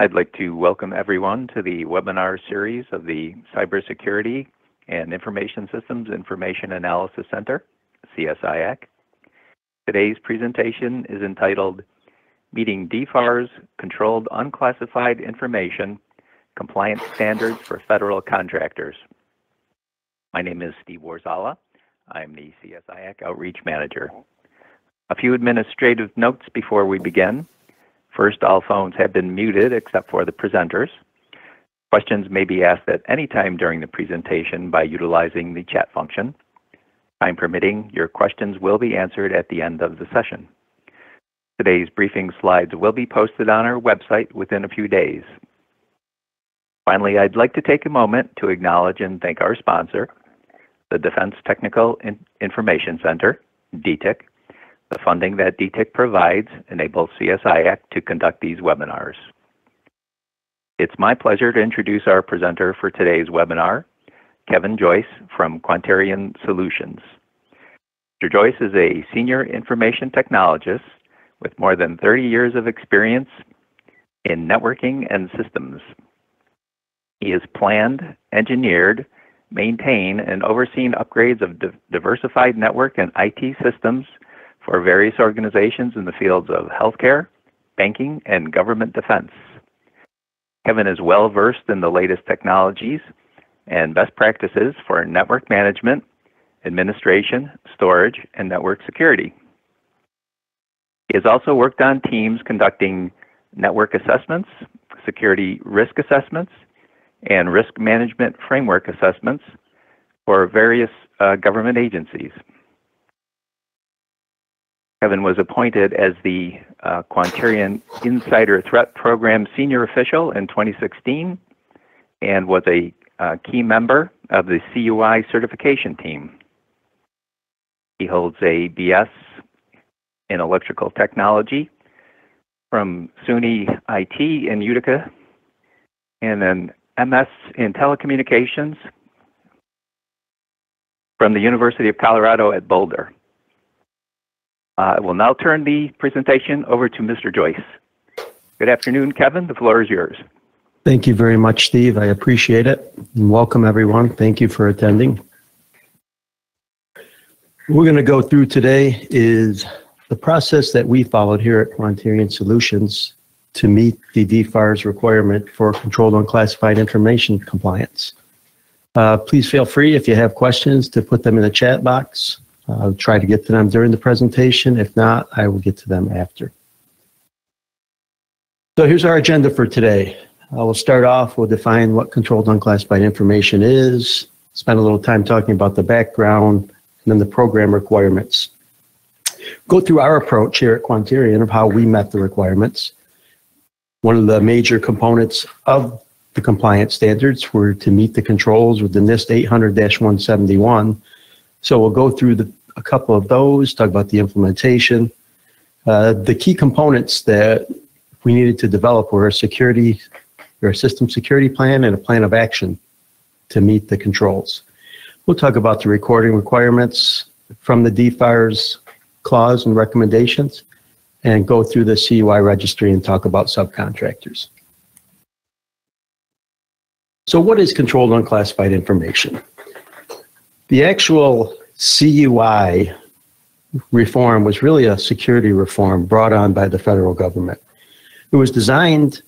I'd like to welcome everyone to the webinar series of the Cybersecurity and Information Systems Information Analysis Center, CSIAC. Today's presentation is entitled Meeting DFARS Controlled Unclassified Information Compliance Standards for Federal Contractors. My name is Steve Warzala. I'm the CSIAC Outreach Manager. A few administrative notes before we begin. First, all phones have been muted except for the presenters. Questions may be asked at any time during the presentation by utilizing the chat function. Time permitting, your questions will be answered at the end of the session. Today's briefing slides will be posted on our website within a few days. Finally, I'd like to take a moment to acknowledge and thank our sponsor, the Defense Technical Information Center, DTIC. The funding that DTIC provides enables CSIAC to conduct these webinars. It's my pleasure to introduce our presenter for today's webinar, Kevin Joyce from Quanterion Solutions. Mr. Joyce is a senior information technologist with more than 30 years of experience in networking and systems. He has planned, engineered, maintained, and overseen upgrades of diversified network and IT systems for various organizations in the fields of healthcare, banking, and government defense. Kevin is well versed in the latest technologies and best practices for network management, administration, storage, and network security. He has also worked on teams conducting network assessments, security risk assessments, and risk management framework assessments for various government agencies. Kevin was appointed as the Quanterion Insider Threat Program Senior Official in 2016 and was a key member of the CUI certification team. He holds a BS in Electrical Technology from SUNY IT in Utica and an MS in Telecommunications from the University of Colorado at Boulder. I will now turn the presentation over to Mr. Joyce. Good afternoon, Kevin. The floor is yours. Thank you very much, Steve. I appreciate it. And welcome, everyone. Thank you for attending. What we're going to go through today is the process that we followed here at Quanterion Solutions to meet the DFARS requirement for Controlled Unclassified Information compliance. Please feel free, if you have questions, to put them in the chat box. I'll try to get to them during the presentation. If not, I will get to them after. So here's our agenda for today. I will start off, we'll define what Controlled Unclassified Information is, spend a little time talking about the background, and then the program requirements. Go through our approach here at Quanterion of how we met the requirements. One of the major components of the compliance standards were to meet the controls with the NIST 800-171. So we'll go through a couple of those, talk about the implementation. The key components that we needed to develop were a system security plan and a plan of action to meet the controls. We'll talk about the recording requirements from the DFARS clause and recommendations, and go through the CUI Registry and talk about subcontractors. So what is Controlled Unclassified Information? The actual CUI reform was really a security reform brought on by the federal government. It was designed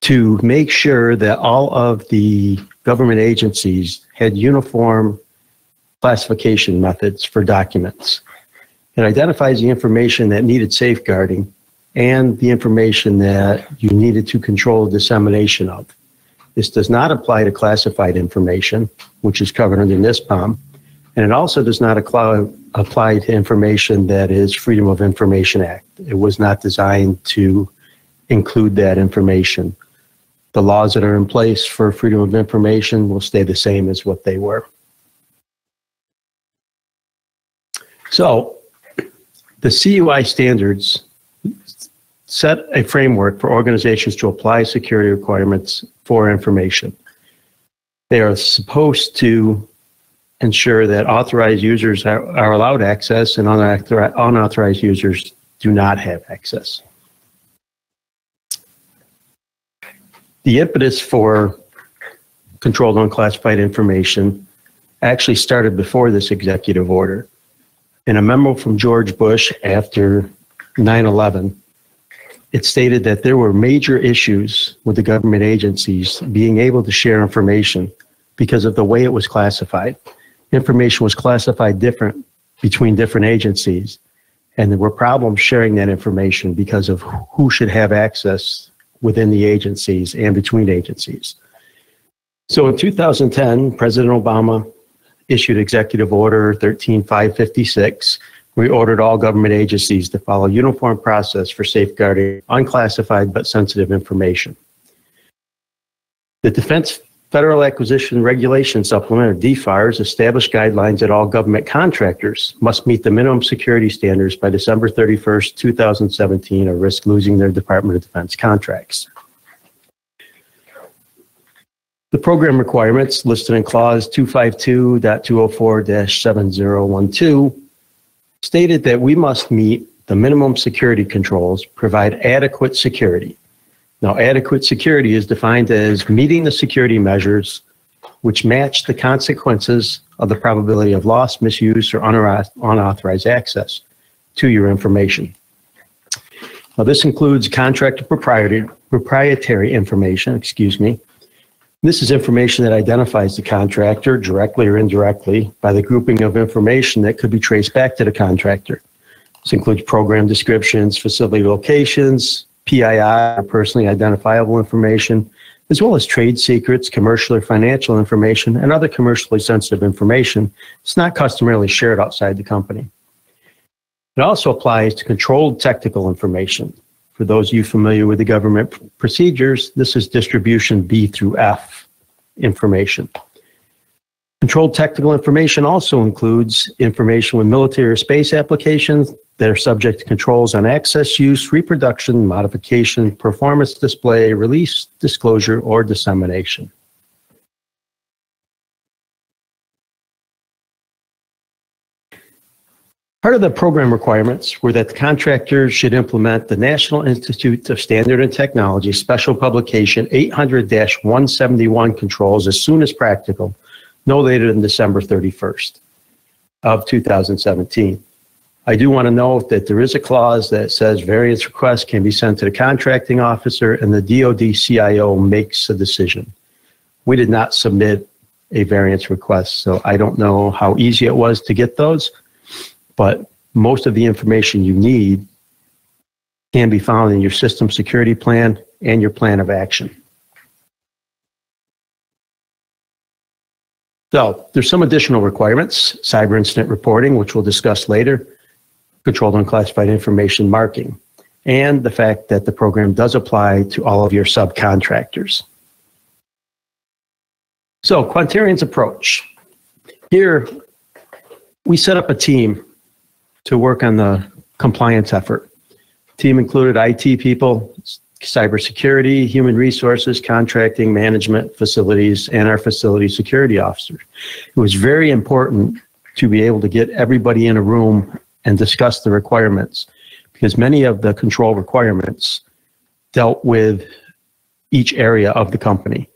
to make sure that all of the government agencies had uniform classification methods for documents. It identifies the information that needed safeguarding and the information that you needed to control the dissemination of. This does not apply to classified information, which is covered under NISPOM, and it also does not apply to information that is Freedom of Information Act. It was not designed to include that information. The laws that are in place for freedom of information will stay the same as what they were. So, the CUI standards set a framework for organizations to apply security requirements for information. They are supposed to ensure that authorized users are allowed access and unauthorized users do not have access. The impetus for Controlled Unclassified Information actually started before this executive order. In a memo from George Bush after 9/11, it stated that there were major issues with the government agencies being able to share information because of the way it was classified. Information was classified different between different agencies, and there were problems sharing that information because of who should have access within the agencies and between agencies. So in 2010, President Obama issued Executive Order 13556. We ordered all government agencies to follow a uniform process for safeguarding unclassified but sensitive information. The Defense Federal Acquisition Regulation Supplement, or DFARS, established guidelines that all government contractors must meet the minimum security standards by December 31st, 2017, or risk losing their Department of Defense contracts. The program requirements listed in Clause 252.204-7012 stated that we must meet the minimum security controls, provide adequate security. Now, adequate security is defined as meeting the security measures which match the consequences of the probability of loss, misuse, or unauthorized access. to your information. Now, this includes contractor proprietary information, This is information that identifies the contractor directly or indirectly by the grouping of information that could be traced back to the contractor. This includes program descriptions, facility locations, PII, or personally identifiable information, as well as trade secrets, commercial or financial information, and other commercially sensitive information that's not customarily shared outside the company. It also applies to controlled technical information. For those of you familiar with the government procedures, this is distribution B through F information. Controlled technical information also includes information with military or space applications that are subject to controls on access, use, reproduction, modification, performance display, release, disclosure, or dissemination. Part of the program requirements were that the contractors should implement the National Institute of Standard and Technology Special Publication 800-171 controls as soon as practical, no later than December 31st of 2017. I do want to note that there is a clause that says variance requests can be sent to the contracting officer and the DoD CIO makes a decision. We did not submit a variance request, so I don't know how easy it was to get those, but most of the information you need can be found in your system security plan and your plan of action. So there's some additional requirements: cyber incident reporting, which we'll discuss later, controlled unclassified information marking, and the fact that the program does apply to all of your subcontractors. So Quanterion's approach. Here, we set up a team to work on the compliance effort. The team included IT people, cybersecurity, human resources, contracting, management, facilities, and our facility security officer. It was very important to be able to get everybody in a room and discuss the requirements, because many of the control requirements dealt with each area of the company.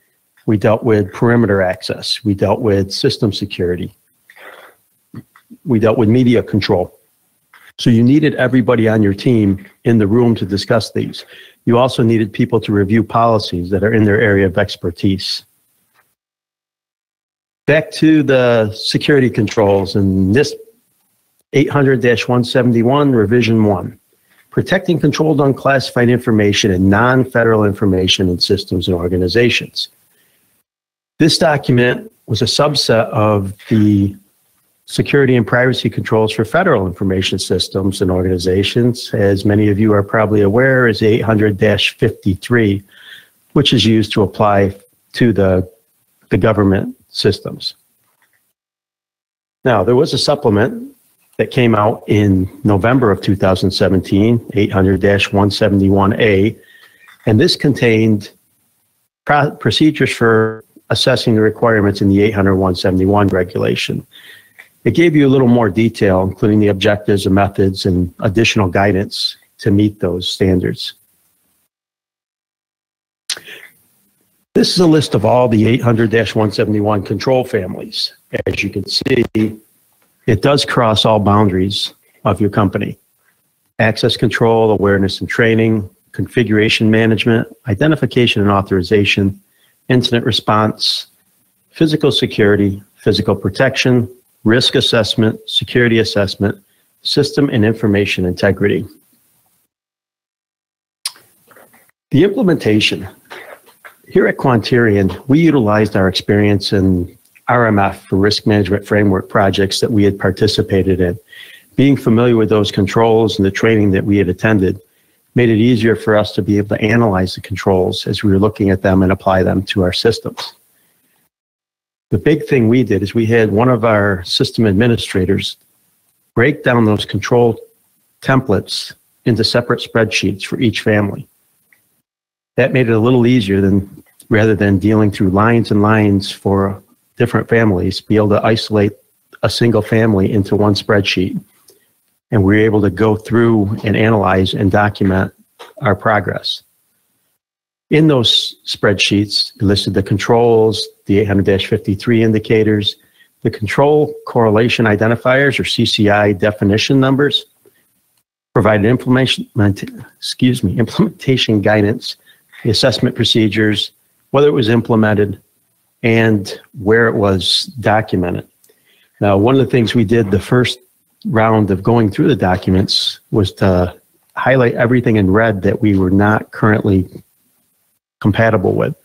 We dealt with perimeter access. We dealt with system security. We dealt with media control. So you needed everybody on your team in the room to discuss these. You also needed people to review policies that are in their area of expertise. Back to the security controls and NIST 800-171 Revision 1, protecting controlled unclassified information and non-federal information in systems and organizations. This document was a subset of the security and privacy controls for federal information systems and organizations. As many of you are probably aware, is 800-53, which is used to apply to the government systems. Now, there was a supplement that came out in November of 2017, 800-171A, and this contained procedures for assessing the requirements in the 800-171 regulation. It gave you a little more detail, including the objectives and methods and additional guidance to meet those standards. This is a list of all the 800-171 control families. As you can see, it does cross all boundaries of your company. Access control, awareness and training, configuration management, identification and authorization, incident response, physical security, physical protection, risk assessment, security assessment, system and information integrity. The implementation. Here at Quanterion, we utilized our experience in RMF for risk management framework projects that we had participated in. Being familiar with those controls and the training that we had attended made it easier for us to be able to analyze the controls as we were looking at them and apply them to our systems. The big thing we did is we had one of our system administrators break down those control templates into separate spreadsheets for each family. That made it a little easier than, rather than dealing through lines and lines for different families, be able to isolate a single family into one spreadsheet. And we were able to go through and analyze and document our progress. In those spreadsheets, it listed the controls, the 800-53 indicators, the control correlation identifiers or CCI definition numbers, provided implementation guidance, the assessment procedures, whether it was implemented, and where it was documented. Now, one of the things we did the first round of going through the documents was to highlight everything in red that we were not currently compatible with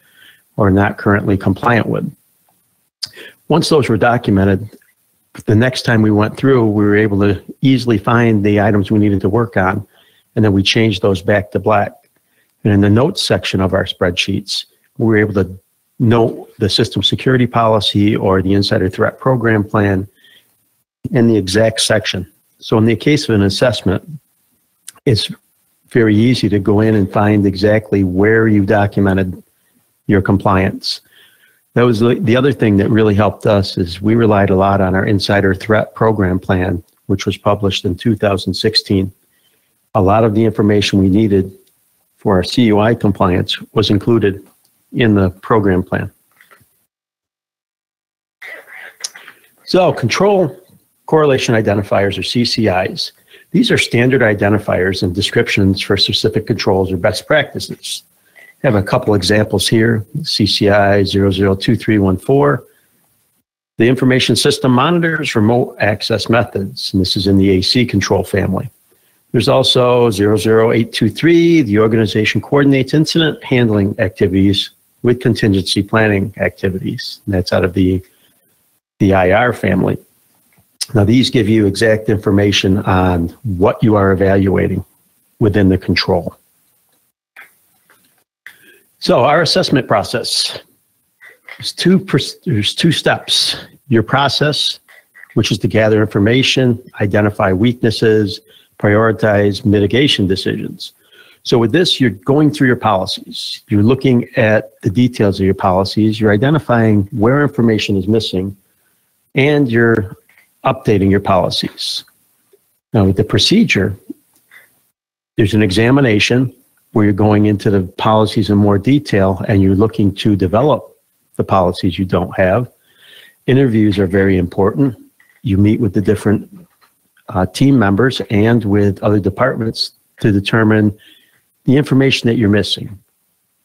or not currently compliant with. Once those were documented, the next time we went through, we were able to easily find the items we needed to work on, and then we changed those back to black. And in the notes section of our spreadsheets, we were able to note the system security policy or the insider threat program plan in the exact section. So in the case of an assessment, it's very easy to go in and find exactly where you documented your compliance. That was the other thing that really helped us is we relied a lot on our insider threat program plan, which was published in 2016. A lot of the information we needed for our CUI compliance was included in the program plan. So control correlation identifiers, or CCIs. These are standard identifiers and descriptions for specific controls or best practices. I have a couple examples here. CCI 002314. The information system monitors remote access methods, and this is in the AC control family. There's also 00823. The organization coordinates incident handling activities with contingency planning activities. And that's out of the IR family. Now, these give you exact information on what you are evaluating within the control. So our assessment process, there's two steps. Your process, which is to gather information, identify weaknesses, prioritize mitigation decisions. So with this, you're going through your policies. You're looking at the details of your policies. You're identifying where information is missing, and you're updating your policies. Now with the procedure, there's an examination where you're going into the policies in more detail and you're looking to develop the policies you don't have. Interviews are very important. You meet with the different team members and with other departments to determine the information that you're missing.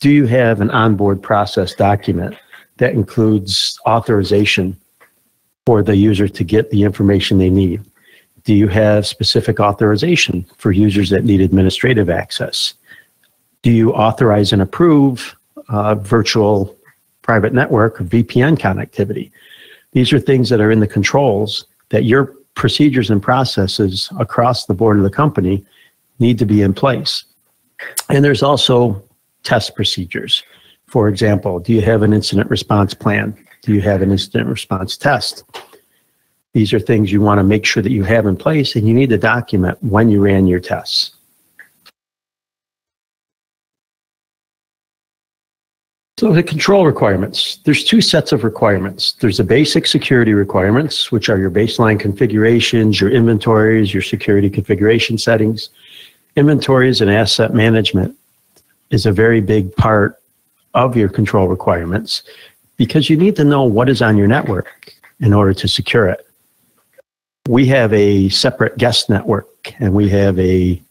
Do you have an onboard process document that includes authorization for the user to get the information they need? Do you have specific authorization for users that need administrative access? Do you authorize and approve virtual private network or VPN connectivity? These are things that are in the controls that your procedures and processes across the board of the company need to be in place. And there's also test procedures. For example, do you have an incident response plan? Do you have an incident response test? These are things you want to make sure that you have in place, and you need to document when you ran your tests. So the control requirements, there's two sets of requirements. There's the basic security requirements, which are your baseline configurations, your inventories, your security configuration settings. Inventories and asset management is a very big part of your control requirements because you need to know what is on your network in order to secure it. We have a separate guest network, and we have a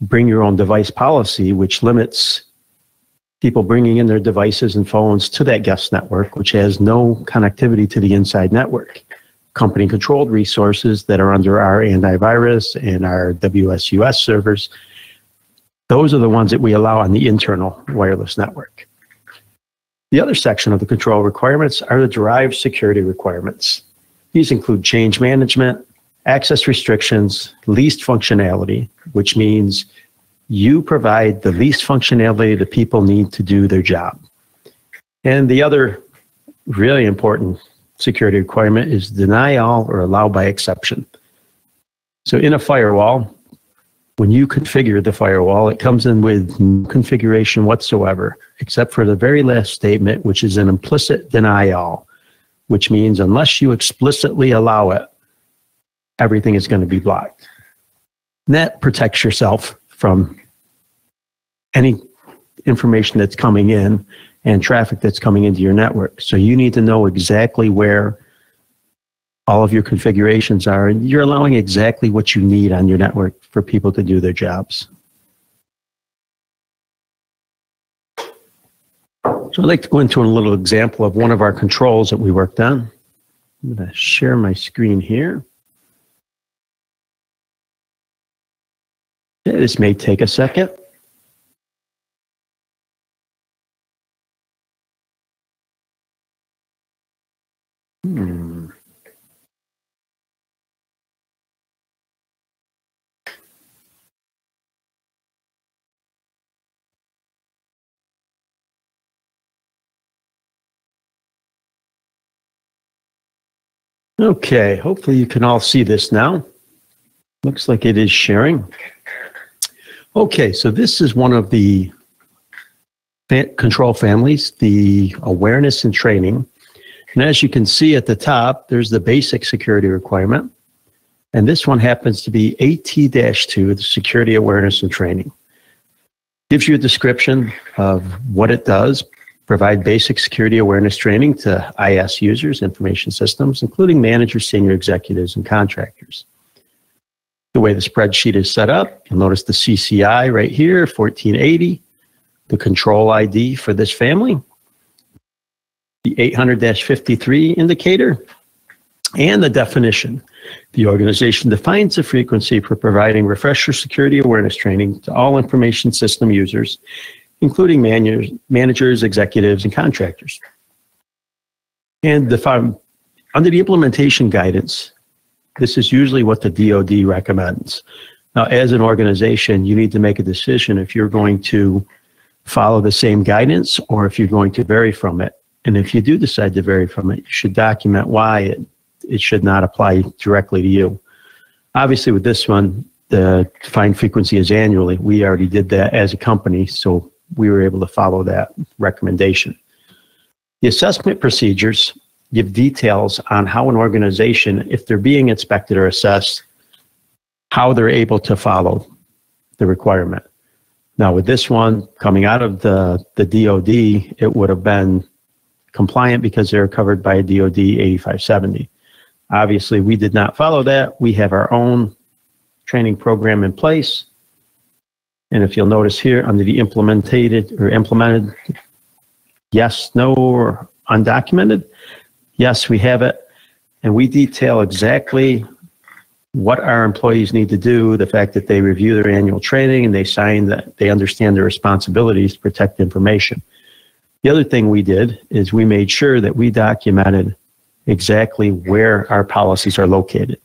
bring your own device policy, which limits people bringing in their devices and phones to that guest network, which has no connectivity to the inside network. Company controlled resources that are under our antivirus and our WSUS servers, those are the ones that we allow on the internal wireless network. The other section of the control requirements are the derived security requirements. These include change management, access restrictions, least functionality, which means you provide the least functionality that people need to do their job. And the other really important security requirement is deny all or allow by exception. So in a firewall, when you configure the firewall, it comes in with no configuration whatsoever, except for the very last statement, which is an implicit deny all, which means unless you explicitly allow it, everything is going to be blocked. And that protects yourself from any information that's coming in and traffic that's coming into your network. So you need to know exactly where all of your configurations are, and you're allowing exactly what you need on your network for people to do their jobs. So I'd like to go into a little example of one of our controls that we worked on. I'm going to share my screen here. This may take a second. Okay, hopefully you can all see this now. Looks like it is sharing. Okay, so this is one of the control families, the awareness and training. And as you can see at the top, there's the basic security requirement. And this one happens to be AT-2, the security awareness and training. Gives you a description of what it does, provide basic security awareness training to IS users, information systems, including managers, senior executives, and contractors. The way the spreadsheet is set up, you'll notice the CCI right here, 1480, the control ID for this family, the 800-53 indicator, and the definition. The organization defines the frequency for providing refresher security awareness training to all information system users, including managers, executives, and contractors. And under the implementation guidance, this is usually what the DoD recommends. Now, as an organization, you need to make a decision if you're going to follow the same guidance or if you're going to vary from it. And if you do decide to vary from it, you should document why it should not apply directly to you. Obviously, with this one, the defined frequency is annually. We already did that as a company, so we were able to follow that recommendation. The assessment procedures give details on how an organization, if they're being inspected or assessed, how they're able to follow the requirement. Now, with this one coming out of the DoD, it would have been compliant because they're covered by DoD 8570. Obviously, we did not follow that. We have our own training program in place. And if you'll notice here under the implemented, yes, no, or undocumented, yes, we have it. And we detail exactly what our employees need to do, the fact that they review their annual training and they sign that they understand their responsibilities to protect information. The other thing we did is we made sure that we documented exactly where our policies are located.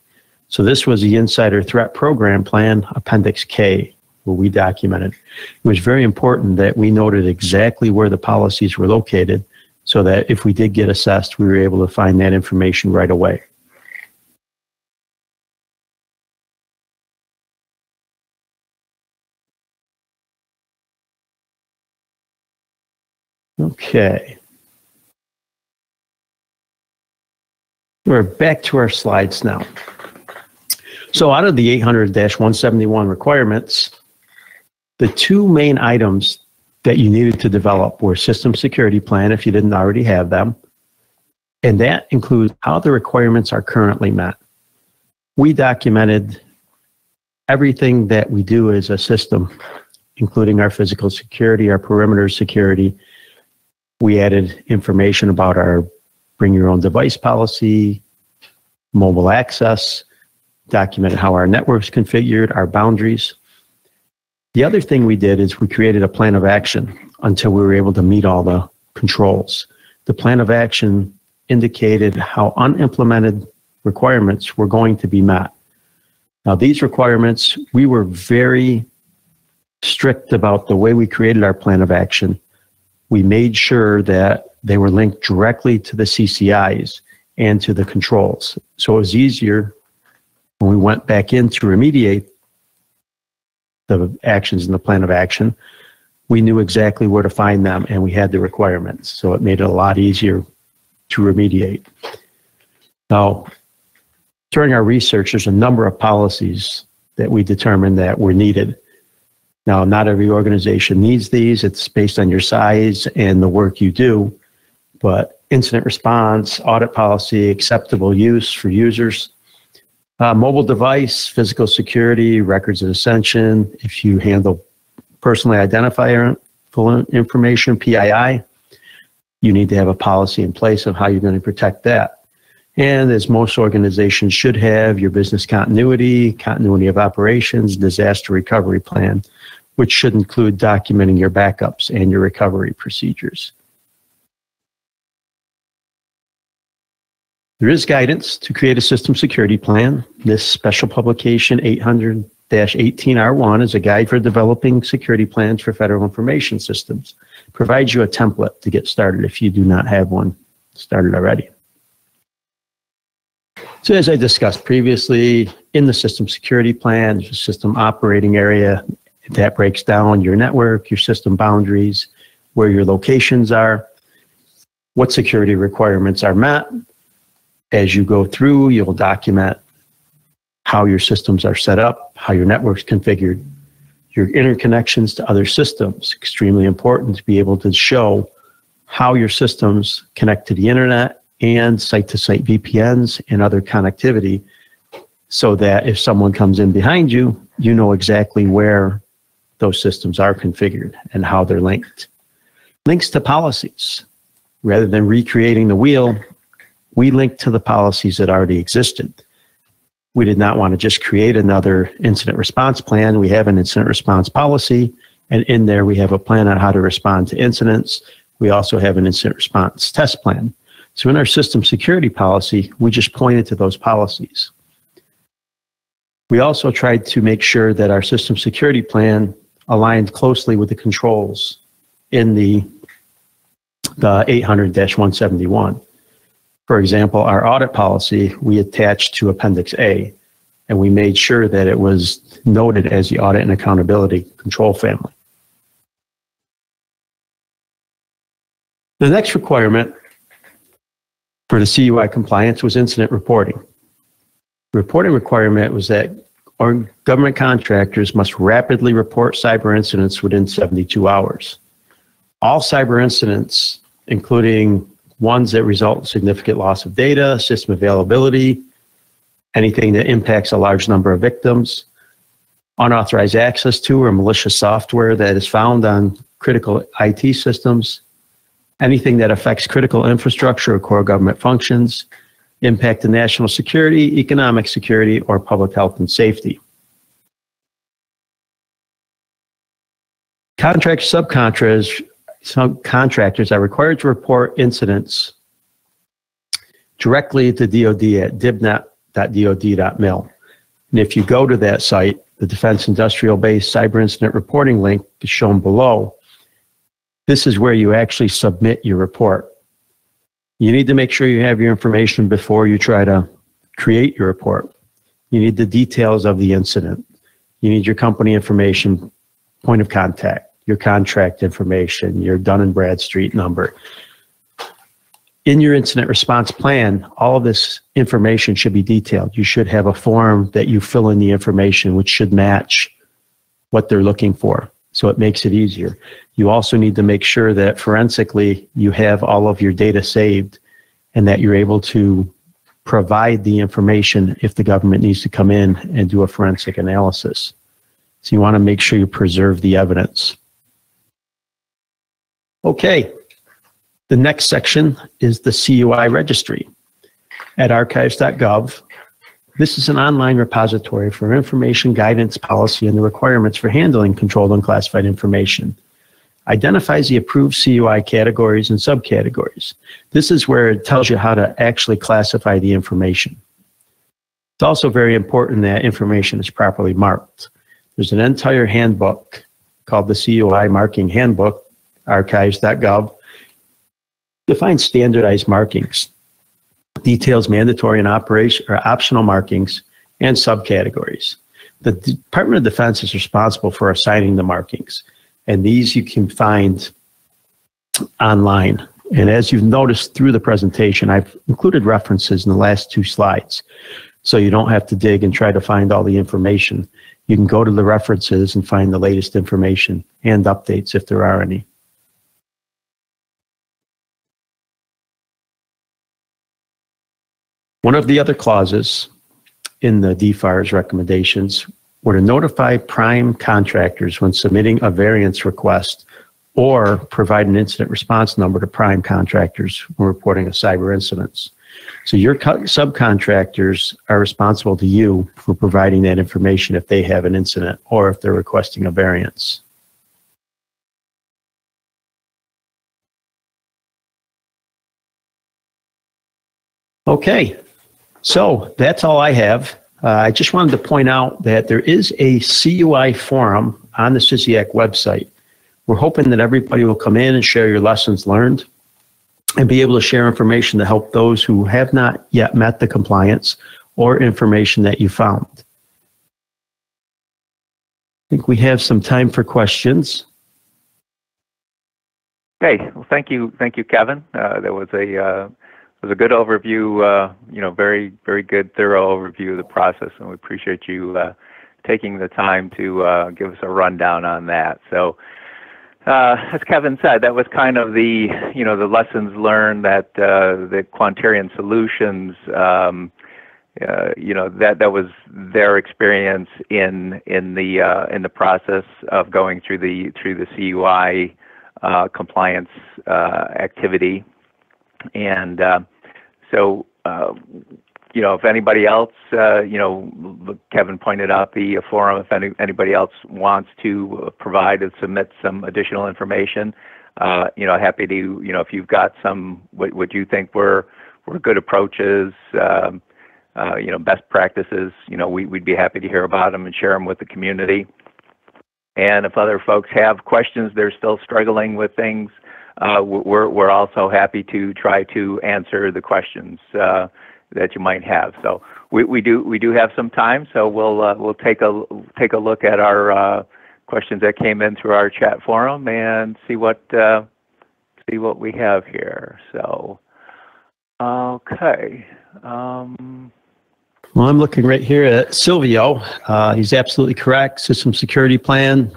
So this was the Insider Threat Program Plan, Appendix K, where we documented. It was very important that we noted exactly where the policies were located so that if we did get assessed, we were able to find that information right away. Okay. We're back to our slides now. So out of the 800-171 requirements, the two main items that you needed to develop were system security plan, if you didn't already have them, and that includes how the requirements are currently met. We documented everything that we do as a system, including our physical security, our perimeter security. We added information about our bring your own device policy, mobile access, documented how our network's configured, our boundaries. The other thing we did is we created a plan of action until we were able to meet all the controls. The plan of action indicated how unimplemented requirements were going to be met. Now, these requirements, we were very strict about the way we created our plan of action. We made sure that they were linked directly to the CCIs and to the controls. So it was easier when we went back in to remediate the actions in the plan of action. We knew exactly where to find them and we had the requirements. So it made it a lot easier to remediate. Now, during our research, there's a number of policies that we determined that were needed. Now, not every organization needs these. It's based on your size and the work you do. but incident response, audit policy, acceptable use for users, mobile device, physical security, records of ascension. If you handle personally identifiable information, PII, you need to have a policy in place of how you're going to protect that. And as most organizations should have, your business continuity, continuity of operations, disaster recovery plan, which should include documenting your backups and your recovery procedures. There is guidance to create a system security plan. This special publication 800-18R1 is a guide for developing security plans for federal information systems. It provides you a template to get started if you do not have one started already. So as I discussed previously, in the system security plan, there's a system operating area that breaks down your network, your system boundaries, where your locations are, what security requirements are met. As you go through, you'll document how your systems are set up, how your network's configured, your interconnections to other systems. Extremely important to be able to show how your systems connect to the internet and site-to-site VPNs and other connectivity, so that if someone comes in behind you, you know exactly where those systems are configured and how they're linked. Links to policies. Rather than recreating the wheel, we linked to the policies that already existed. We did not want to just create another incident response plan. We have an incident response policy, and in there we have a plan on how to respond to incidents. We also have an incident response test plan. So in our system security policy, we just pointed to those policies. We also tried to make sure that our system security plan aligned closely with the controls in the 800-171. For example, our audit policy, we attached to Appendix A, and we made sure that it was noted as the audit and accountability control family. The next requirement for the CUI compliance was incident reporting. The reporting requirement was that our government contractors must rapidly report cyber incidents within 72 hours. All cyber incidents, including ones that result in significant loss of data, system availability, anything that impacts a large number of victims, unauthorized access to or malicious software that is found on critical IT systems, anything that affects critical infrastructure or core government functions, impact to national security, economic security, or public health and safety. Subcontractors are required to report incidents directly to DoD at dibnet.dod.mil. And if you go to that site, the Defense Industrial Base Cyber Incident Reporting link is shown below. This is where you actually submit your report. You need to make sure you have your information before you try to create your report. You need the details of the incident. You need your company information, point of contact, your contract information, your Dun & Bradstreet number. In your incident response plan, all of this information should be detailed. You should have a form that you fill in the information which should match what they're looking for, so it makes it easier. You also need to make sure that forensically you have all of your data saved and that you're able to provide the information if the government needs to come in and do a forensic analysis. So you want to make sure you preserve the evidence. Okay, the next section is the CUI Registry. At archives.gov, this is an online repository for information guidance policy and the requirements for handling controlled unclassified information. Identifies the approved CUI categories and subcategories. This is where it tells you how to actually classify the information. It's also very important that information is properly marked. There's an entire handbook called the CUI Marking Handbook, archives.gov, defines standardized markings, details mandatory and optional markings, and subcategories. The Department of Defense is responsible for assigning the markings, and these you can find online. And as you've noticed through the presentation, I've included references in the last 2 slides, so you don't have to dig and try to find all the information. You can go to the references and find the latest information and updates if there are any. One of the other clauses in the DFARS recommendations were to notify prime contractors when submitting a variance request or provide an incident response number to prime contractors when reporting a cyber incidents. So your subcontractors are responsible to you for providing that information if they have an incident or if they're requesting a variance. Okay, so that's all I have. I just wanted to point out that there is a CUI forum on the CSIAC website. We're hoping that everybody will come in and share your lessons learned and be able to share information to help those who have not yet met the compliance or information that you found. I think we have some time for questions. Okay, well, thank you, Kevin. That was a good overview. Very good, thorough overview of the process, and we appreciate you taking the time to give us a rundown on that. So, as Kevin said, that was kind of the the lessons learned that the Quanterion Solutions, that was their experience in the process of going through the CUI compliance activity, and so if anybody else, Kevin pointed out the forum. If anybody else wants to provide and submit some additional information, happy to. If you've got some what you think were good approaches, best practices, we'd be happy to hear about them and share them with the community. And if other folks have questions, they're still struggling with things, we're also happy to try to answer the questions that you might have. So we do have some time, so we'll take a look at our questions that came in through our chat forum and see what we have here. So okay. Well, I'm looking right here at Silvio. He's absolutely correct. System security plan,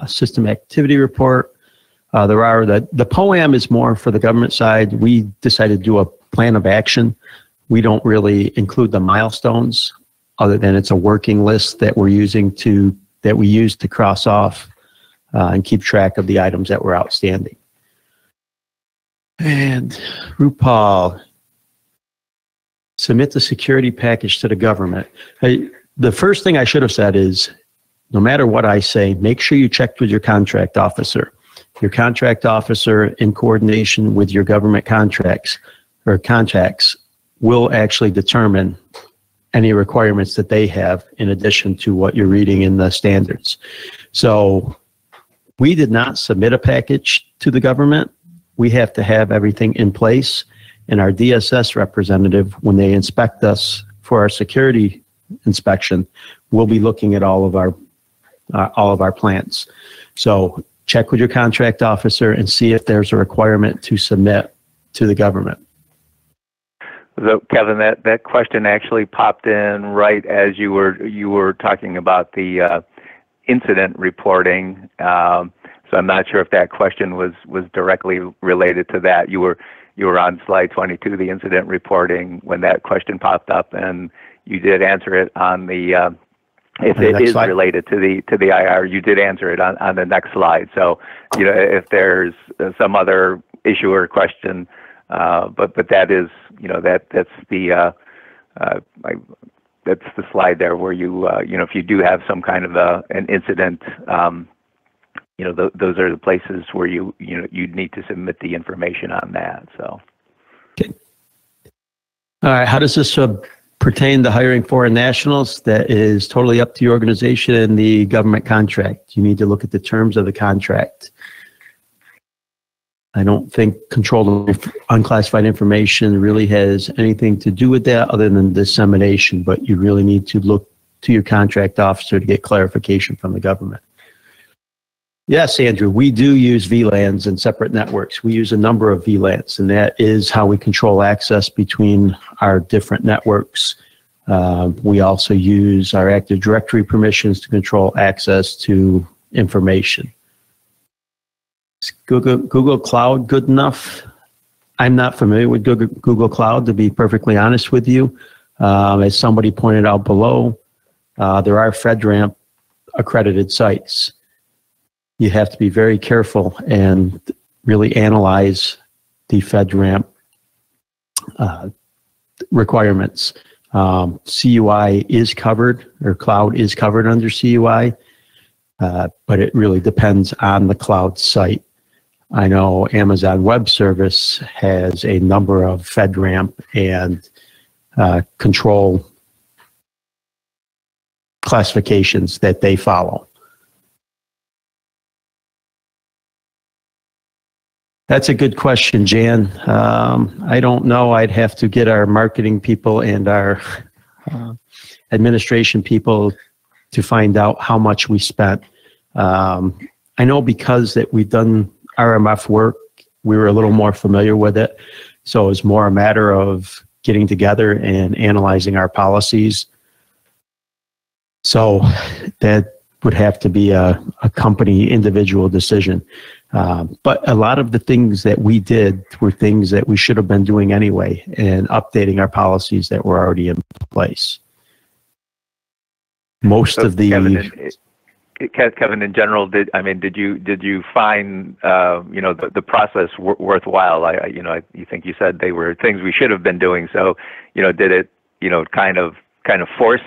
system activity report. The POAM is more for the government side. We decided to do a plan of action. We don't really include the milestones, other than it's a working list that we use to cross off and keep track of the items that were outstanding. And Rupal, submit the security package to the government. The first thing I should have said is, no matter what I say, make sure you check with your contract officer. Your contract officer, in coordination with your government contracts or contacts, will actually determine any requirements that they have in addition to what you're reading in the standards. So we did not submit a package to the government. We have to have everything in place, and our DSS representative, when they inspect us for our security inspection, will be looking at all of our plans. So check with your contract officer and see if there's a requirement to submit to the government. So Kevin, that question actually popped in right as you were talking about the incident reporting. So I'm not sure if that question was directly related to that. You were on slide 22, the incident reporting, when that question popped up, and you did answer it on the. If it is related to the IR, you did answer it on the next slide. So if there's some other issue or question. But that is, that's the slide there where you, if you do have some kind of an incident, those are the places where you need to submit the information on that. So. Okay. All right. How does this pertain to hiring foreign nationals? That is totally up to your organization and the government contract. You need to look at the terms of the contract. I don't think controlled unclassified information really has anything to do with that other than dissemination, but you really need to look to your contract officer to get clarification from the government. Yes, Andrew, we do use VLANs and separate networks. We use a number of VLANs, and that is how we control access between our different networks. We also use our Active Directory permissions to control access to information. Is Google Cloud good enough? I'm not familiar with Google Cloud, to be perfectly honest with you. As somebody pointed out below, there are FedRAMP accredited sites. You have to be very careful and really analyze the FedRAMP requirements. CUI is covered, or cloud is covered under CUI, but it really depends on the cloud site. I know Amazon Web Service has a number of FedRAMP and control classifications that they follow. That's a good question, Jan. I don't know. I'd have to get our marketing people and our administration people to find out how much we spent. I know because that we've done RMF work, we were a little more familiar with it. So it was more a matter of getting together and analyzing our policies. So that would have to be a company individual decision. But a lot of the things that we did were things that we should have been doing anyway, and updating our policies that were already in place. Most of the Kevin, in general, did you find the process worthwhile? You think you said they were things we should have been doing. So did it kind of force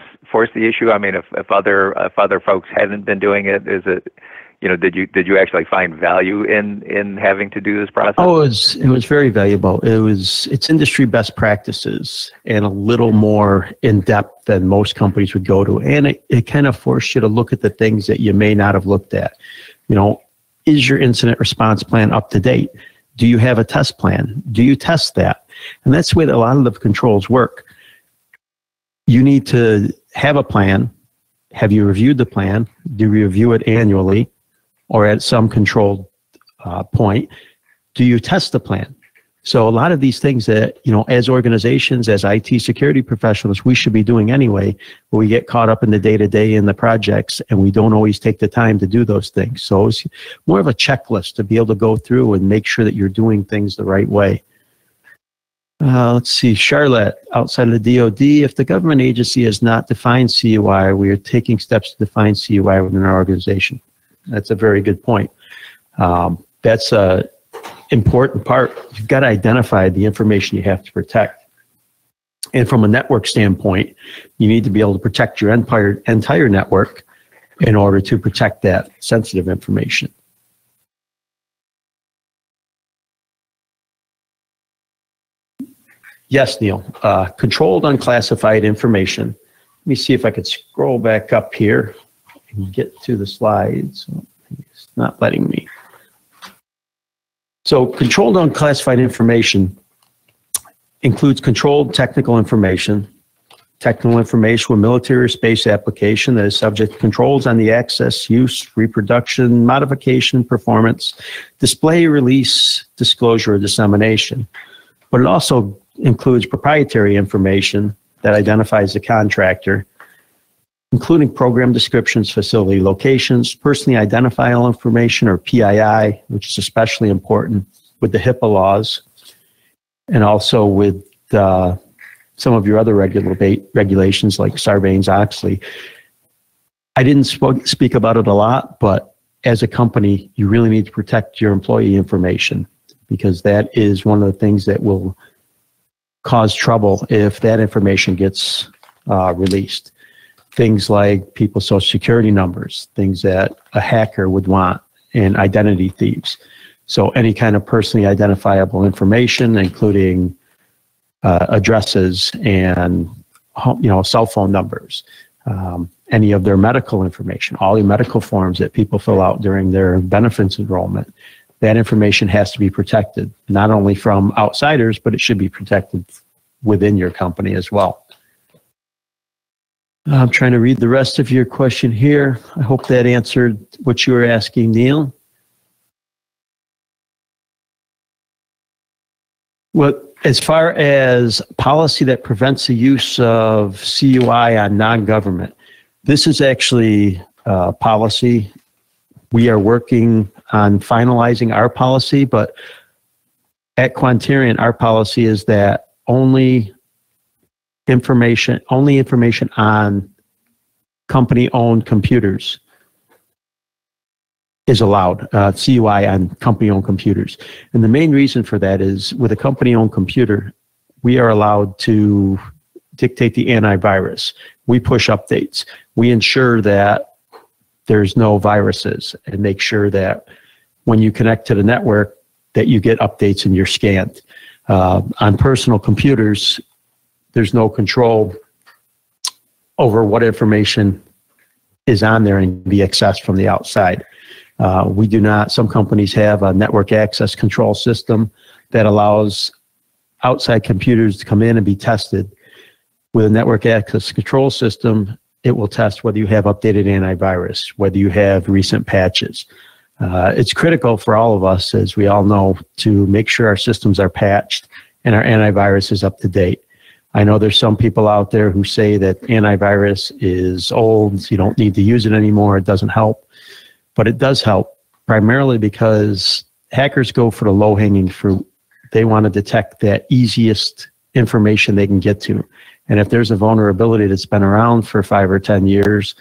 the issue? I mean, if other folks hadn't been doing it, is it did you actually find value in having to do this process? Oh, it was very valuable. It's industry best practices and a little more in depth than most companies would go to, and it kind of forced you to look at the things that you may not have looked at. Is your incident response plan up to date? Do you have a test plan? Do you test that? And that's the way that a lot of the controls work. You need to have a plan. Have you reviewed the plan? Do you review it annually or at some controlled point? Do you test the plan? So a lot of these things that, as organizations, as IT security professionals, we should be doing anyway, but we get caught up in the day-to-day in the projects and we don't always take the time to do those things. So it's more of a checklist to be able to go through and make sure that you're doing things the right way. Let's see, Charlotte, outside of the DOD, if the government agency has not defined CUI, we are taking steps to define CUI within our organization. That's a very good point. That's a important part. You've got to identify the information you have to protect. And from a network standpoint, you need to be able to protect your entire network in order to protect that sensitive information. Yes, Neil. Controlled unclassified information. Let me see if I could scroll back up here and get to the slides. It's not letting me. So controlled unclassified information includes controlled technical information with military or space application that is subject to controls on the access, use, reproduction, modification, performance, display, release, disclosure, or dissemination. But it also includes proprietary information that identifies the contractor, including program descriptions, facility locations, personally identifiable information, or PII, which is especially important with the HIPAA laws, and also with some of your other regulations like Sarbanes-Oxley. I didn't speak about it a lot, but as a company, you really need to protect your employee information, because that is one of the things that will cause trouble if that information gets released. Things like people's social security numbers, things that a hacker would want, and identity thieves. So any kind of personally identifiable information, including addresses and cell phone numbers, any of their medical information, all the medical forms that people fill out during their benefits enrollment, that information has to be protected, not only from outsiders, but it should be protected within your company as well. I'm trying to read the rest of your question here. I hope that answered what you were asking, Neil. Well, as far as policy that prevents the use of CUI on non-government, this is actually policy. We are working on finalizing our policy, but at Quanterion, our policy is that only information on company-owned computers is allowed, CUI on company-owned computers. And the main reason for that is with a company-owned computer, we are allowed to dictate the antivirus. We push updates. We ensure that there's no viruses and make sure that when you connect to the network that you get updates and you're scanned. On personal computers, there's no control over what information is on there and can be accessed from the outside. We do not. Some companies have a network access control system that allows outside computers to come in and be tested. With a network access control system, it will test whether you have updated antivirus, whether you have recent patches. It's critical for all of us, as we all know, to make sure our systems are patched and our antivirus is up to date. I know there's some people out there who say that antivirus is old, you don't need to use it anymore, it doesn't help. But it does help, primarily because hackers go for the low-hanging fruit. They want to detect that easiest information they can get to. And if there's a vulnerability that's been around for 5 or 10 years,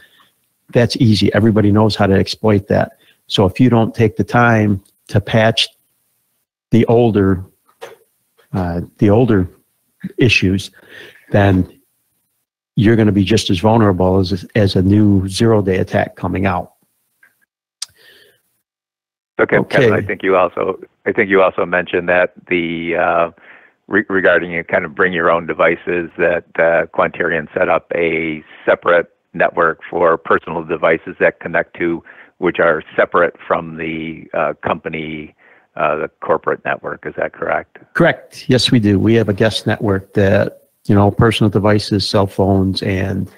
that's easy. Everybody knows how to exploit that. So if you don't take the time to patch the older issues, then you're going to be just as vulnerable as a new zero-day attack coming out. Okay, Kevin, I think you also mentioned that the regarding kind of bring your own devices, that Quanterion set up a separate network for personal devices that connect to, which are separate from the company, the corporate network. Is that correct? Correct. Yes, we do. We have a guest network that, personal devices, cell phones, and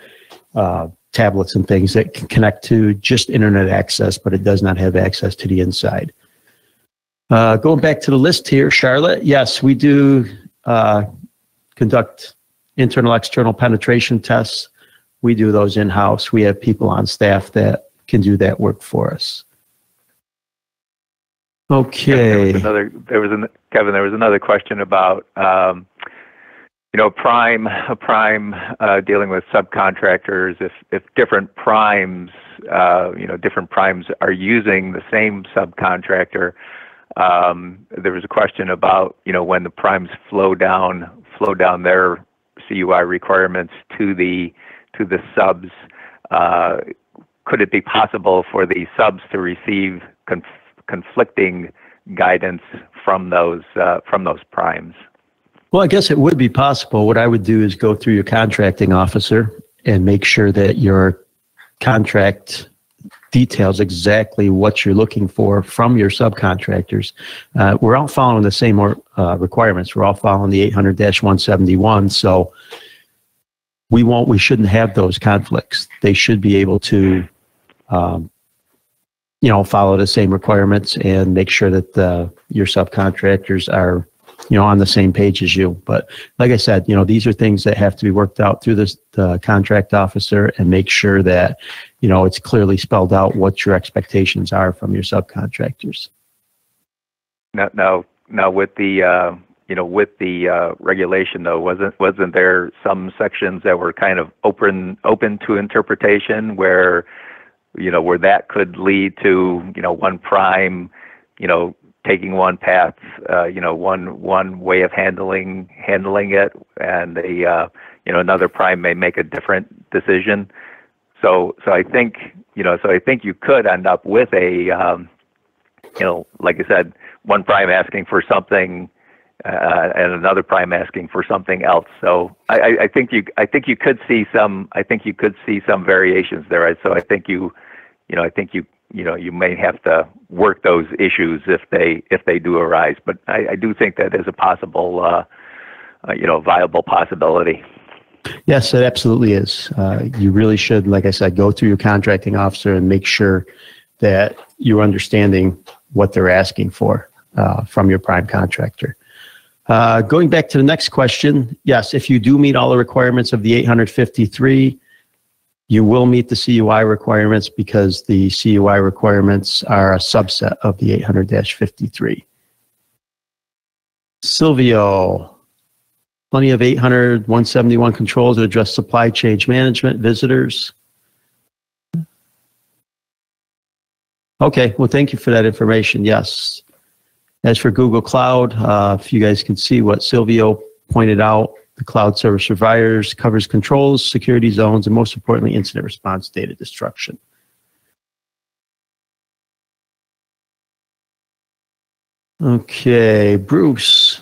tablets and things that can connect to just internet access, but it does not have access to the inside. Going back to the list here, Charlotte, yes, we do conduct internal, external penetration tests. We do those in-house. We have people on staff that can do that work for us. Okay. There was another question about prime dealing with subcontractors. If different primes are using the same subcontractor, there was a question about when the primes flow down their CUI requirements to the subs. Could it be possible for the subs to receive conflicting guidance from those primes? Well, I guess it would be possible. What I would do is go through your contracting officer and make sure that your contract details exactly what you're looking for from your subcontractors. We're all following the same requirements. We're all following the 800-171. So we shouldn't have those conflicts. They should be able to, follow the same requirements and make sure that your subcontractors are, on the same page as you. But like I said, these are things that have to be worked out through the contract officer and make sure that, it's clearly spelled out what your expectations are from your subcontractors. Now with the regulation though, wasn't there some sections that were kind of open to interpretation where that could lead to, one prime, taking one path, one way of handling it, and another prime may make a different decision. So I think you could end up with a, like I said, one prime asking for something and another prime asking for something else. So I think you could see some variations there. So I think you may have to work those issues if they do arise. But I do think that is a possible, viable possibility. Yes, it absolutely is. You really should, like I said, go through your contracting officer and make sure that you're understanding what they're asking for from your prime contractor. Going back to the next question, yes, if you do meet all the requirements of the 853, you will meet the CUI requirements because the CUI requirements are a subset of the 800-53. Silvio, plenty of 800, 171 controls to address supply chain management, visitors. Okay, well, thank you for that information. Yes. As for Google Cloud, if you guys can see what Silvio pointed out, the cloud service providers covers controls, security zones, and most importantly, incident response data destruction. Okay, Bruce.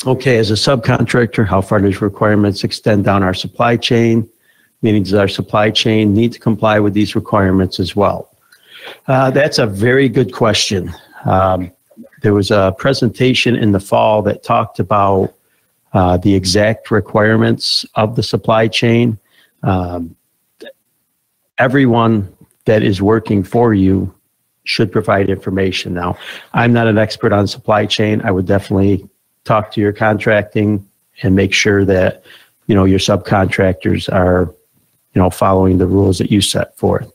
Okay, as a subcontractor, how far does requirements extend down our supply chain? Meaning, does our supply chain need to comply with these requirements as well? That's a very good question. There was a presentation in the fall that talked about the exact requirements of the supply chain. Everyone that is working for you should provide information. Now, I'm not an expert on supply chain. I would definitely talk to your contracting and make sure that, you know, your subcontractors are, you know, following the rules that you set forth.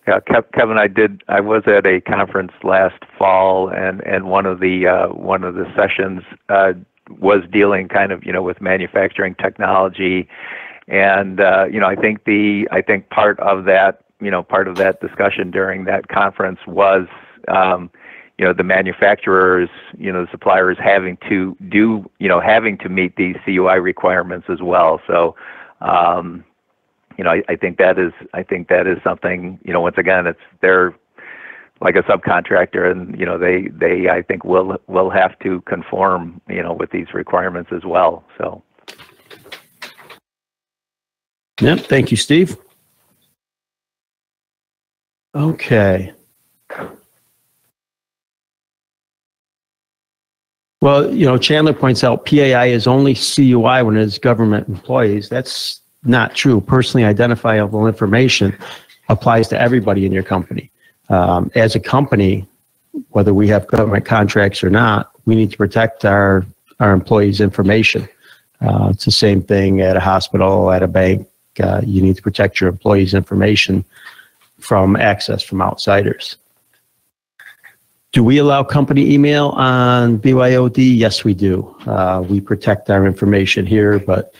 Yeah, Kevin, I was at a conference last fall, and one of the sessions was dealing kind of, you know, with manufacturing technology, and you know, I think part of that discussion during that conference was you know, the manufacturers, you know, the suppliers having to meet these CUI requirements as well. So you know, I think that is something, you know, once again, they're like a subcontractor, and you know, they I think will have to conform, you know, with these requirements as well. So. Yep. Thank you, Steve. Okay. Well, you know, Chandler points out PAI is only CUI when it's government employees. That's not true. Personally identifiable information applies to everybody in your company. As a company, whether we have government contracts or not, we need to protect our employees' information. It's the same thing at a hospital, at a bank. You need to protect your employees' information from access from outsiders. Do we allow company email on BYOD? Yes, we do. We protect our information here, but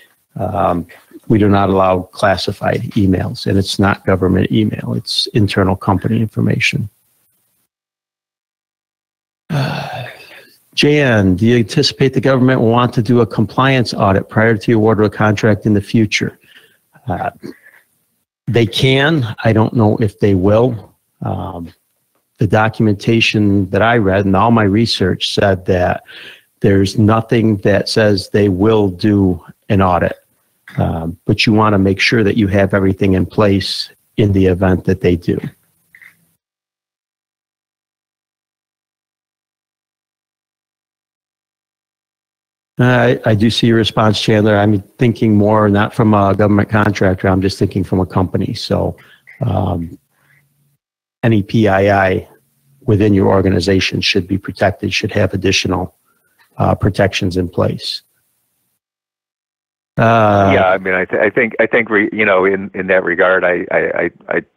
we do not allow classified emails, and it's not government email. It's internal company information. Jan, do you anticipate the government will want to do a compliance audit prior to the award of a contract in the future? They can. I don't know if they will. The documentation that I read and all my research said that there's nothing that says they will do an audit. But you want to make sure that you have everything in place in the event that they do. I do see your response, Chandler. I'm thinking more not from a government contractor. I'm just thinking from a company. So any PII within your organization should be protected, should have additional protections in place. Yeah, I mean, I think you know, in that regard, I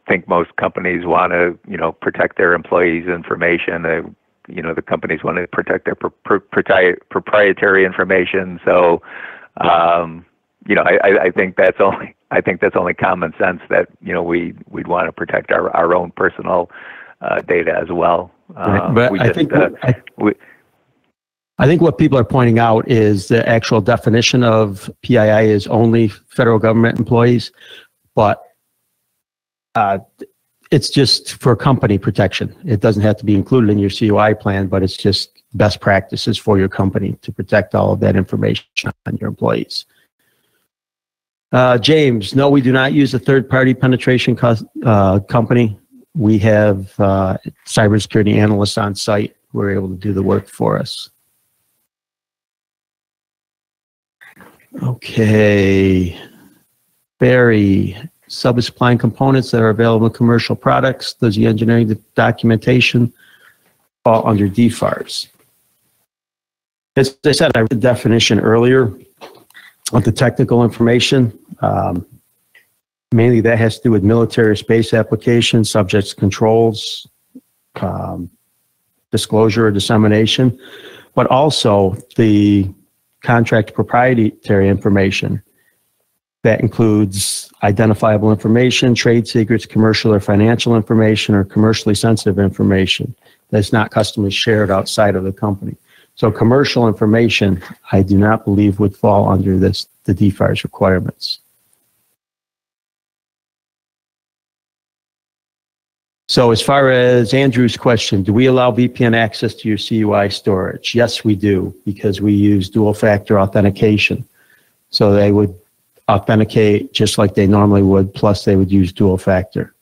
think most companies want to, you know, protect their employees' information. You know, the companies want to protect their proprietary information. So, you know, I think that's only common sense that, you know, we'd want to protect our own personal data as well. Right. But I think what people are pointing out is the actual definition of PII is only federal government employees, but it's just for company protection. It doesn't have to be included in your CUI plan, but it's just best practices for your company to protect all of that information on your employees. James, no, we do not use a third-party penetration company. We have cybersecurity analysts on site who are able to do the work for us. Okay, Barry, sub-supplying components that are available in commercial products, does the engineering documentation fall under DFARS? As I said, I read the definition earlier of the technical information. Mainly that has to do with military space applications, subjects controls, disclosure or dissemination, but also the contract proprietary information. That includes identifiable information, trade secrets, commercial or financial information, or commercially sensitive information that's not customarily shared outside of the company. So commercial information, I do not believe would fall under the DFARS requirements. So as far as Andrew's question, do we allow VPN access to your CUI storage? Yes, we do, because we use dual factor authentication. So they would authenticate just like they normally would, plus they would use dual factor.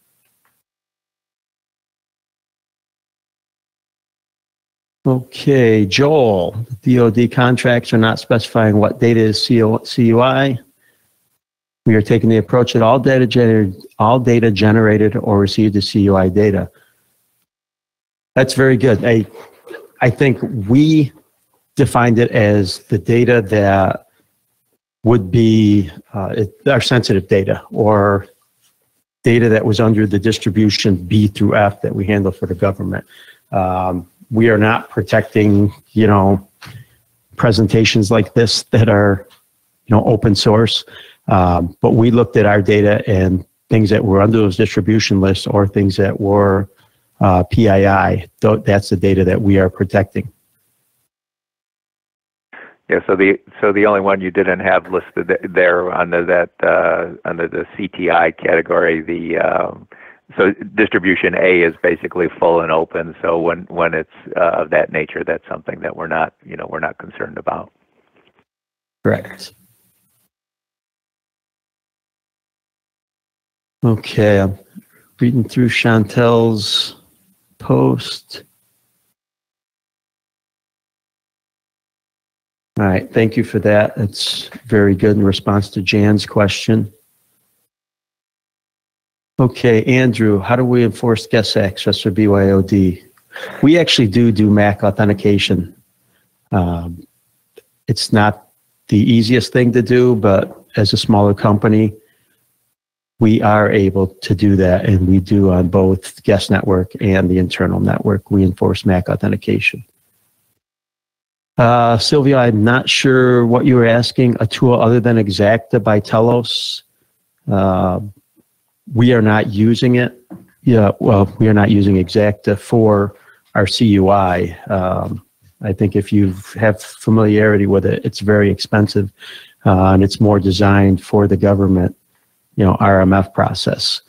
Okay, Joel, DoD contracts are not specifying what data is CUI. We are taking the approach that all data generated or received is CUI data. That's very good. I think we defined it as the data that would be our sensitive data, or data that was under the distribution B through F that we handle for the government. We are not protecting, presentations like this that are, open source. But we looked at our data and things that were under those distribution lists or things that were PII. That's the data that we are protecting. Yeah. So the only one you didn't have listed there under that under the CTI category, so distribution A is basically full and open. So when it's of that nature, that's something that we're not concerned about. Correct. Okay, I'm reading through Chantel's post. All right, thank you for that. That's very good in response to Jan's question. Okay, Andrew, how do we enforce guest access for BYOD? We actually do MAC authentication. It's not the easiest thing to do, but as a smaller company, we are able to do that, and we do on both guest network and the internal network. We enforce MAC authentication. Sylvia, I'm not sure what you were asking. A tool other than Exacta by Telos. We are not using it. Yeah, well, we are not using Exacta for our CUI. I think if you have familiarity with it, it's very expensive, and it's more designed for the government, RMF process.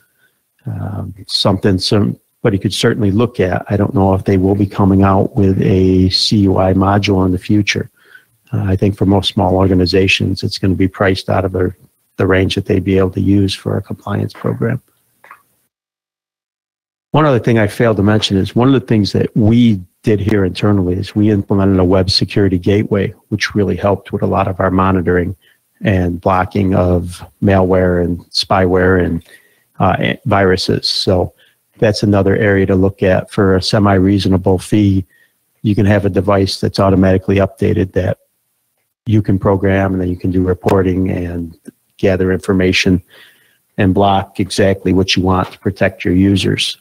Something somebody could certainly look at. I don't know if they will be coming out with a CUI module in the future. I think for most small organizations, it's going to be priced out of the range that they'd be able to use for a compliance program. One other thing I failed to mention is one of the things that we did here internally is we implemented a web security gateway, which really helped with a lot of our monitoring and blocking of malware and spyware and viruses. So that's another area to look at for a semi-reasonable fee. You can have a device that's automatically updated that you can program, and then you can do reporting and gather information and block exactly what you want to protect your users.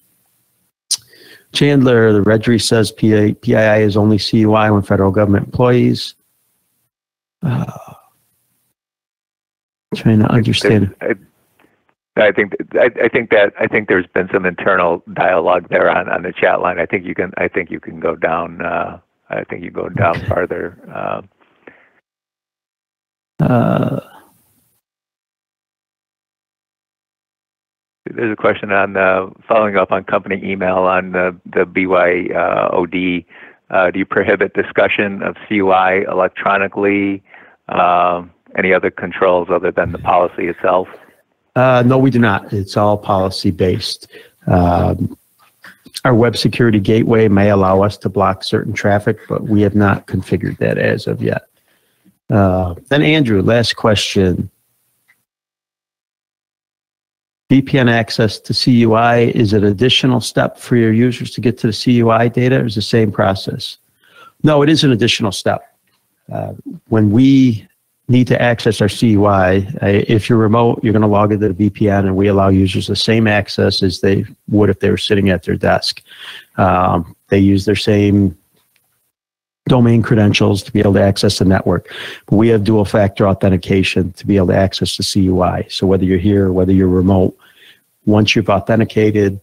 Chandler, the registry says PII is only CUI when federal government employees. Trying to understand. I think there's been some internal dialogue there on the chat line. I think you can go down. I think you go down farther. There's a question on following up on company email on the BYOD. Do you prohibit discussion of CUI electronically? Any other controls other than the policy itself? No, we do not. It's all policy based. Our web security gateway may allow us to block certain traffic, but we have not configured that as of yet. Then Andrew, last question. VPN access to CUI, is it an additional step for your users to get to the CUI data, or is it the same process? No, it is an additional step. When we need to access our CUI, if you're remote, you're going to log into the VPN, and we allow users the same access as they would if they were sitting at their desk. They use their same domain credentials to be able to access the network. But we have dual factor authentication to be able to access the CUI. So whether you're here or whether you're remote, once you've authenticated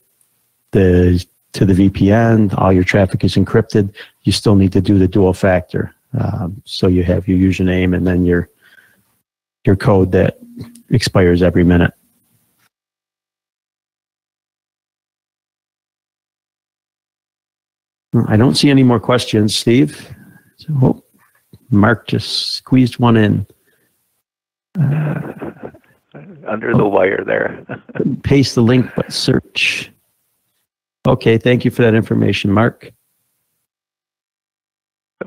to the VPN, all your traffic is encrypted, you still need to do the dual factor. So you have your username and then your code that expires every minute. I don't see any more questions, Steve. So, oh, Mark just squeezed one in. Under the wire there. Paste the link, but search. Okay, thank you for that information, Mark.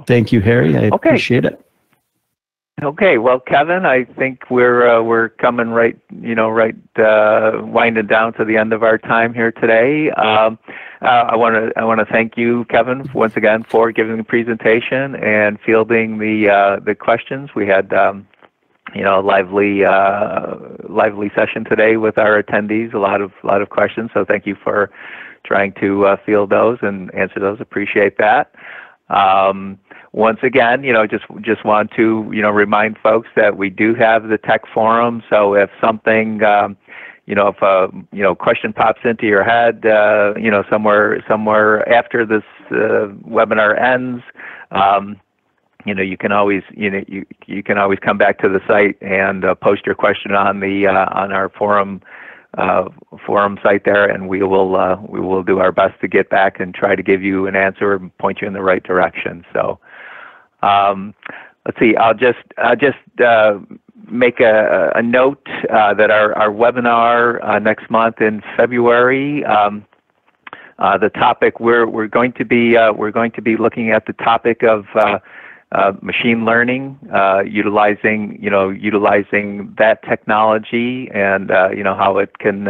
Thank you, Harry. I appreciate it. Okay, well, Kevin, I think we're coming right winding down to the end of our time here today. I want to thank you, Kevin, once again for giving the presentation and fielding the questions. We had a lively session today with our attendees. A lot of questions. So thank you for trying to field those and answer those. Appreciate that. Once again, just want to, remind folks that we do have the tech forum. So if something, if a question pops into your head, somewhere after this webinar ends, you can always, you can always come back to the site and post your question on our forum site there, and we will do our best to get back and try to give you an answer and point you in the right direction. So. Let's see. I'll just make a note that our webinar next month in February. The topic we're going to be looking at the topic of machine learning, utilizing that technology, and how it can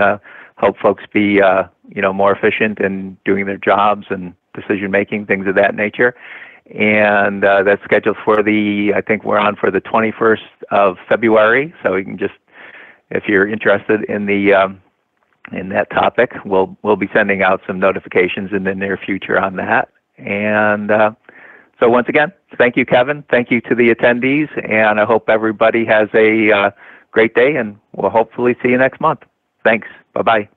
help folks be more efficient in doing their jobs and decision making, things of that nature. And that's scheduled for I think we're on for the 21st of February. So you can just, if you're interested in that topic, we'll be sending out some notifications in the near future on that. And so once again, thank you, Kevin. Thank you to the attendees, and I hope everybody has a great day, and we'll hopefully see you next month. Thanks. Bye-bye.